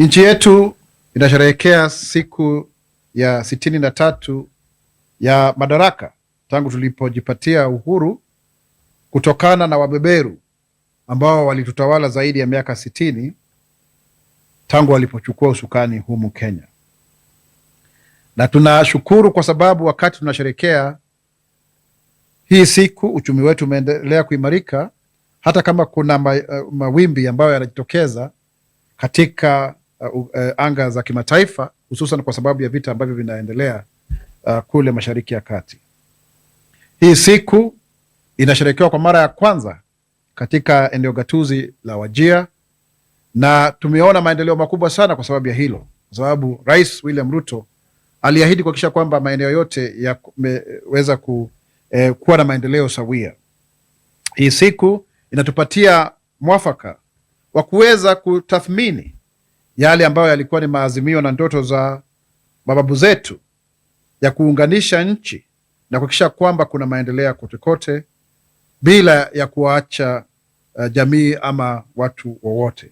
Nchi yetu inasherehekea siku ya 63 ya madaraka tangu tulipojipatia uhuru kutokana na wabeberu ambao walitutawala zaidi ya miaka 60 tangu walipochukua usukani humu Kenya. Na tunashukuru kwa sababu wakati tunasherehekea hii siku uchumi wetu umeendelea kuimarika, hata kama kuna mawimbi ambayo yanajitokeza katika anga za kimataifa, hususan kwa sababu ya vita ambavyo vinaendelea kule Mashariki ya Kati. Hii siku inasherekewa kwa mara ya kwanza katika eneo gatuzi la Wajir, na tumeona maendeleo makubwa sana kwa sababu ya hilo, kwa sababu Rais William Ruto aliahidi kuhakikisha kwamba maeneo yote yameweza kuwa na maendeleo sawia. Hii siku inatupatia mwafaka wa kuweza kutathmini yale ambayo yalikuwa ni maazimio na ndoto za mababu zetu ya kuunganisha nchi na kuhakikisha kwamba kuna maendeleo kote kote bila ya kuacha jamii ama watu wowote.